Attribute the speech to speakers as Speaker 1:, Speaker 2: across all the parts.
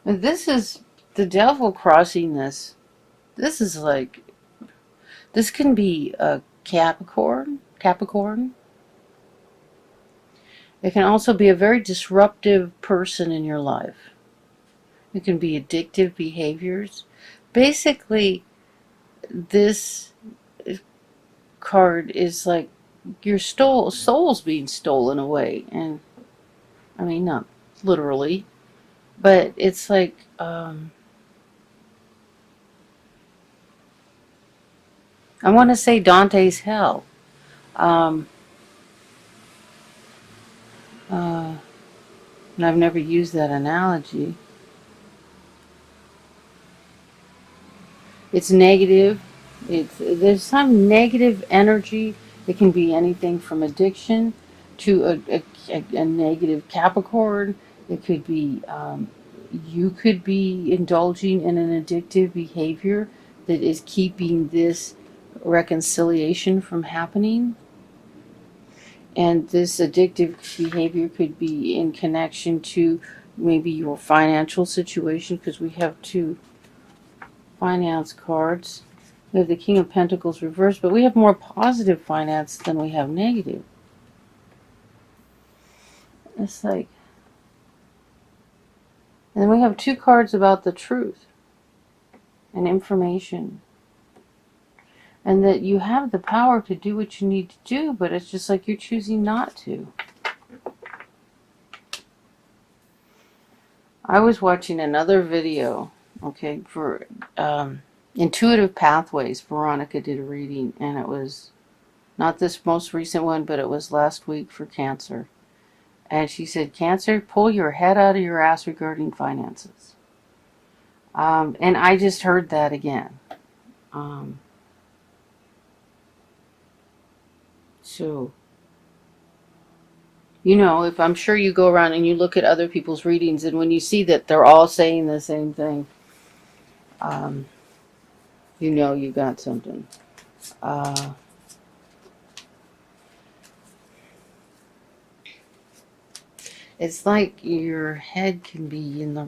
Speaker 1: And this is the devil crossing this. This is like, this can be a Capricorn. It can also be a very disruptive person in your life. It can be addictive behaviors. Basically, this card is like your soul's being stolen away. And I mean, not literally, but it's like, I want to say Dante's hell. Um, and I've never used that analogy. It's negative. There's some negative energy. It can be anything from addiction to a negative Capricorn. It could be, you could be indulging in an addictive behavior that is keeping this reconciliation from happening. And this addictive behavior could be in connection to maybe your financial situation, because we have two finance cards. We have the King of Pentacles reversed, but we have more positive finance than we have negative. It's like, and then we have two cards about the truth and information. And that you have the power to do what you need to do, but it's just like you're choosing not to. I was watching another video, okay, for intuitive pathways. Veronica did a reading, and it was not this most recent one, but it was last week for Cancer. And she said, Cancer, pull your head out of your ass regarding finances. And I just heard that again. So, you know, if I'm sure you go around and you look at other people's readings, and when you see that they're all saying the same thing, you know you got something. It's like your head can be in the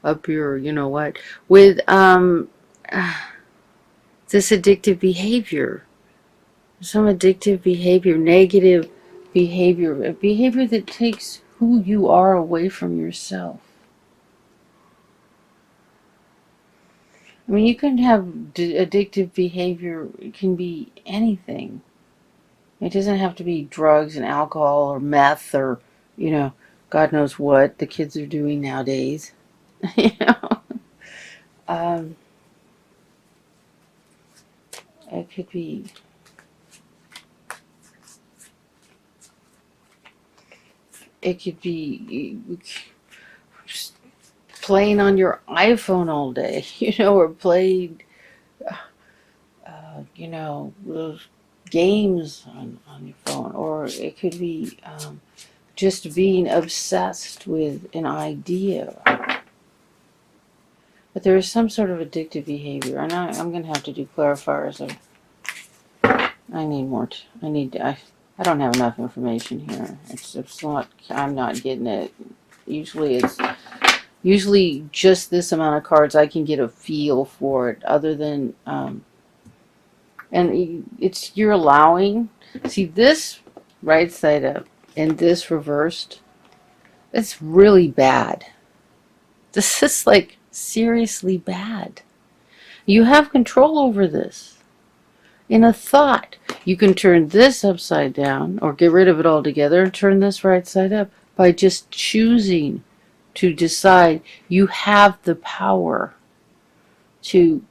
Speaker 1: up here, you know what, with this addictive behavior. Some addictive behavior, negative behavior, a behavior that takes who you are away from yourself. I mean, you can have addictive behavior, it can be anything. It doesn't have to be drugs and alcohol or meth or, you know, God knows what the kids are doing nowadays. You know, um, it could be playing on your iPhone all day, you know, or playing, you know, those games on your phone, or it could be just being obsessed with an idea. But there is some sort of addictive behavior, and I'm going to have to do clarifiers. I need more. I don't have enough information here. It's not. I'm not getting it. Usually just this amount of cards. I can get a feel for it. Other than and you're allowing. See this right side up and this reversed. It's really bad. This is like seriously bad. You have control over this. In a thought, you can turn this upside down or get rid of it altogether and turn this right side up by just choosing to decide you have the power to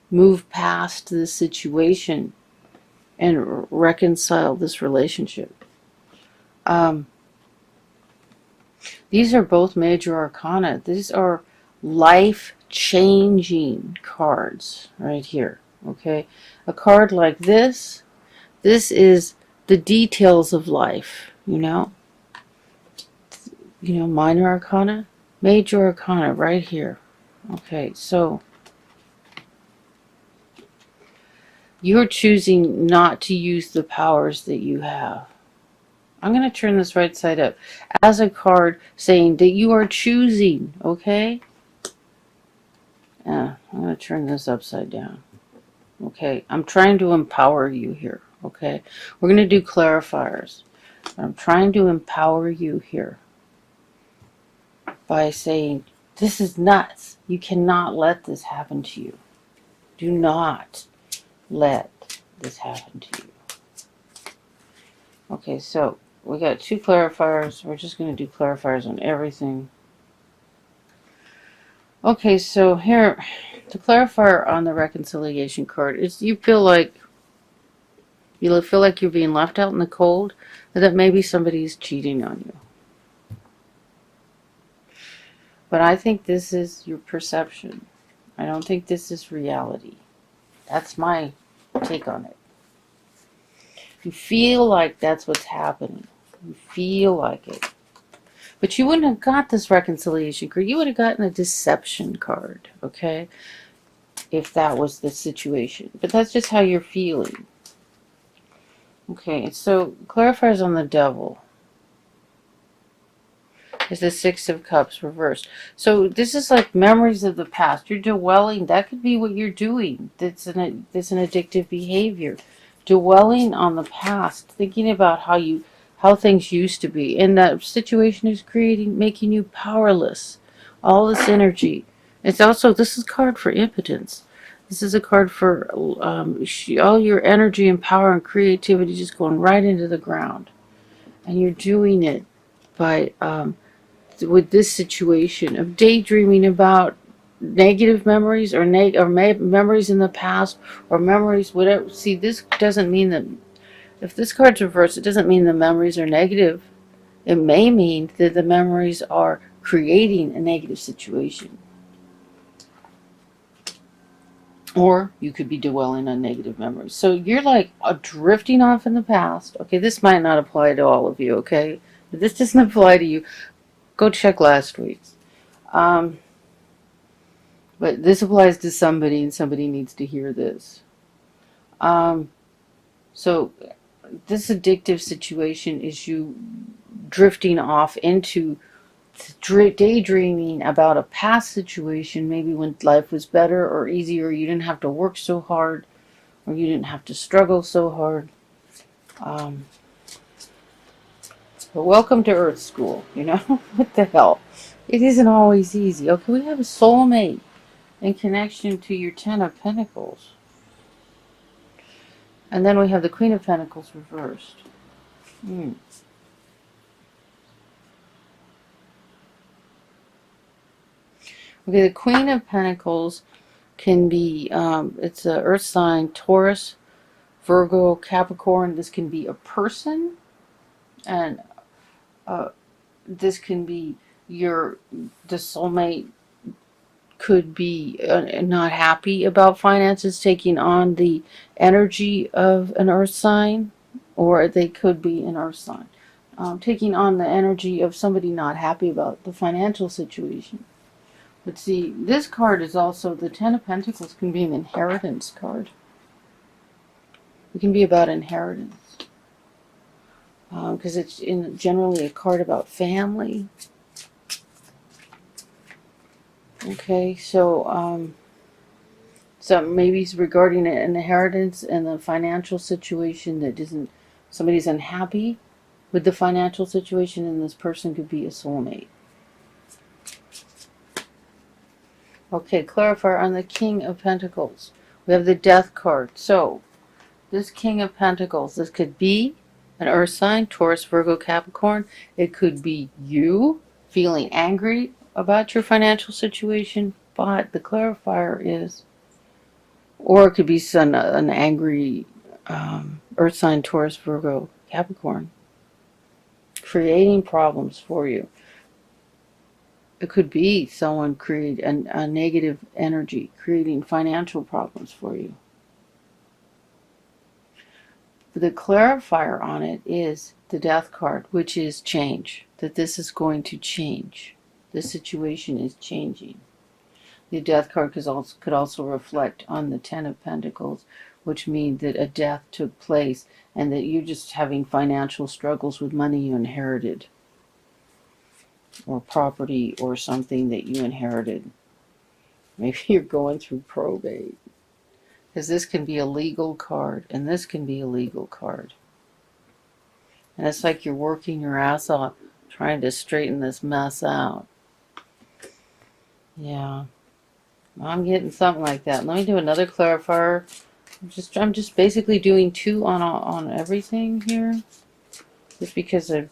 Speaker 1: move past this situation and reconcile this relationship. These are both major arcana. These are life-changing cards right here. Okay, a card like this is the details of life. You know, minor arcana, major arcana right here. Okay, so you're choosing not to use the powers that you have. I'm going to turn this right side up as a card saying that you are choosing, okay? I'm going to turn this upside down. Okay, I'm trying to empower you here, okay? We're going to do clarifiers. I'm trying to empower you here by saying, this is nuts. You cannot let this happen to you. Do not let this happen to you. Okay, so we got 2 clarifiers. We're just going to do clarifiers on everything. Okay, so here, the clarifier on the reconciliation card is you feel like you're being left out in the cold, or that maybe somebody's cheating on you. But I think this is your perception. I don't think this is reality. That's my take on it. You feel like that's what's happening. You feel like it. But you wouldn't have got this reconciliation card. You would have gotten a deception card, okay? If that was the situation. But that's just how you're feeling. Okay, so clarifiers on the devil is the 6 of Cups reversed. So this is like memories of the past. You're dwelling. That could be what you're doing. That's an addictive behavior. Dwelling on the past, thinking about how things used to be, and that situation is making you powerless. All this energy. It's also, this is a card for impotence. This is a card for all your energy and power and creativity just going right into the ground, and you're doing it by with this situation of daydreaming about negative memories or memories in the past or memories whatever. See, this doesn't mean that if this card's reversed, it doesn't mean the memories are negative. It may mean that the memories are creating a negative situation. Or you could be dwelling on negative memories. So you're like drifting off in the past. Okay, this might not apply to all of you, okay? If this doesn't apply to you, go check last week's. But this applies to somebody, and somebody needs to hear this. So this addictive situation is you drifting off into daydreaming about a past situation, maybe when life was better or easier, you didn't have to work so hard, or you didn't have to struggle so hard. But welcome to Earth School, you know? What the hell? It isn't always easy. Okay, we have a soulmate in connection to your 10 of Pentacles. And then we have the Queen of Pentacles reversed. Okay, the Queen of Pentacles can be, it's an earth sign, Taurus, Virgo, Capricorn. This can be a person, and this can be the soulmate could be not happy about finances, taking on the energy of an earth sign, or they could be an earth sign, taking on the energy of somebody not happy about the financial situation. But see, this card is also, the 10 of Pentacles can be an inheritance card. It can be about inheritance. Because it's generally a card about family. Okay, so maybe it's regarding an inheritance and the financial situation that isn't, somebody's unhappy with the financial situation, and this person could be a soulmate. Okay, clarifier on the King of Pentacles. We have the Death card. So, this King of Pentacles, this could be an earth sign, Taurus, Virgo, Capricorn. It could be you feeling angry about your financial situation, but the clarifier is, or it could be an angry earth sign, Taurus, Virgo, Capricorn, creating problems for you. It could be someone create a negative energy, creating financial problems for you. The clarifier on it is the Death card, which is change, that this is going to change. The situation is changing. The Death card could also reflect on the 10 of Pentacles, which means that a death took place and that you're just having financial struggles with money you inherited, or property or something that you inherited. Maybe you're going through probate. Because this can be a legal card, and this can be a legal card. And it's like you're working your ass off trying to straighten this mess out. Yeah. I'm getting something like that. Let me do another clarifier. I'm just basically doing 2 on everything here. Just because I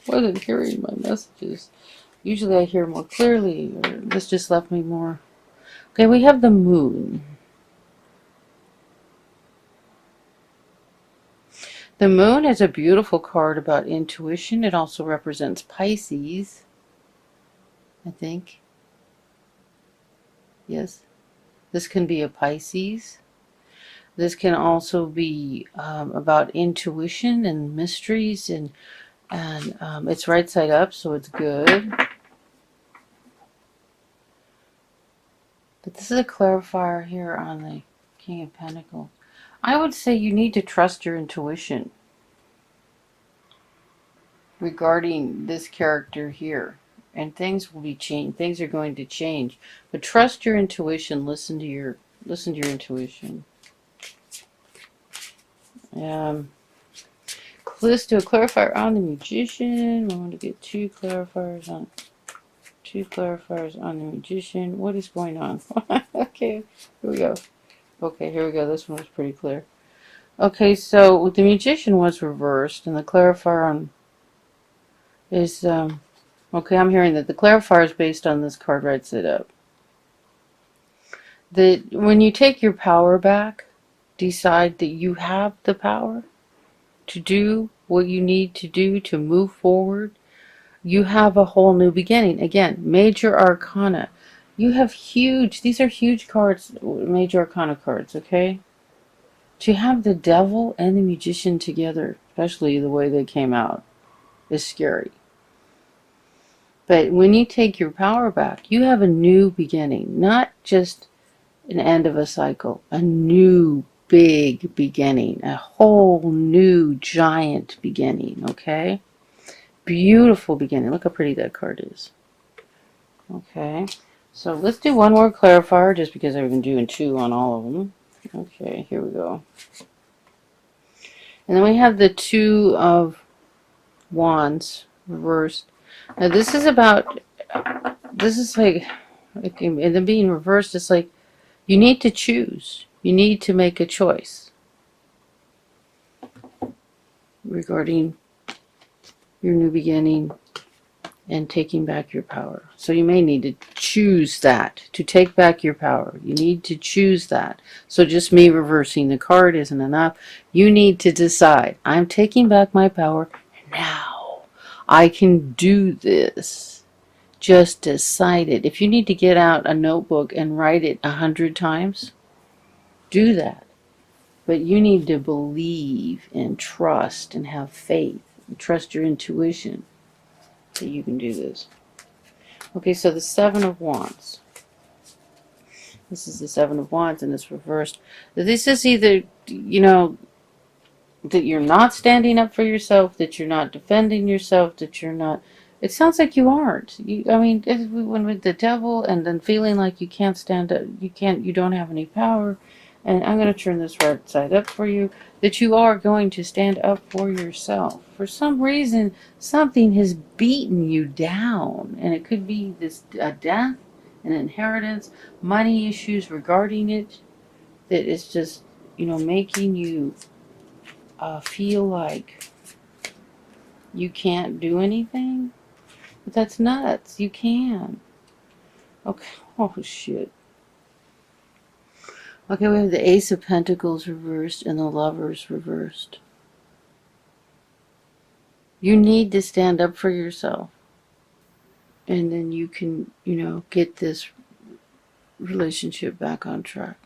Speaker 1: wasn't hearing my messages. Usually I hear more clearly, or this just left me more. Okay, we have the moon. The moon is a beautiful card about intuition. It also represents Pisces, I think. Yes. This can be a Pisces. This can also be about intuition and mysteries, and it's right side up, so it's good. But this is a clarifier here on the King of Pentacles. I would say you need to trust your intuition regarding this character here. And things will be changed. Things are going to change. But trust your intuition. Listen to your intuition. Let's do a clarifier on the Magician. I want to get 2 clarifiers on the Magician. What is going on? Okay, here we go. Okay, here we go. This one was pretty clear. Okay, so the Magician was reversed, and the clarifier on is okay. I'm hearing that the clarifier is based on this card right side up. That when you take your power back, decide that you have the power to do what you need to do to move forward. You have a whole new beginning. Again, major arcana. You have these are huge cards, major arcana cards, okay? To have the devil and the Magician together, especially the way they came out, is scary. But when you take your power back, you have a new beginning, not just an end of a cycle, a new big beginning, a whole new giant beginning, okay? Beautiful beginning. Look how pretty that card is. Okay, so let's do one more clarifier just because I've been doing 2 on all of them. Okay, here we go. And then we have the 2 of Wands reversed. Now this is about, this is like, and then being reversed, it's like you need to choose. You need to make a choice regarding your new beginning and taking back your power. So you may need to choose that, to take back your power. You need to choose that. So just me reversing the card isn't enough. You need to decide, I'm taking back my power now. I can do this. Just decide it. If you need to get out a notebook and write it 100 times, do that. But you need to believe and trust and have faith and trust your intuition that you can do this. Okay, so the 7 of Wands. This is the 7 of Wands and it's reversed. This is either, you know, that you're not standing up for yourself, that you're not defending yourself, that you're not... It sounds like you aren't. I mean, when with the devil and then feeling like you can't stand up, you don't have any power. And I'm going to turn this right side up for you, that you are going to stand up for yourself. For some reason, something has beaten you down. And it could be a death, an inheritance, money issues regarding it, that is just, you know, making you feel like you can't do anything. But that's nuts. You can. Okay. Oh, shit. Okay, we have the Ace of Pentacles reversed and the Lovers reversed. You need to stand up for yourself. And then you can, you know, get this relationship back on track.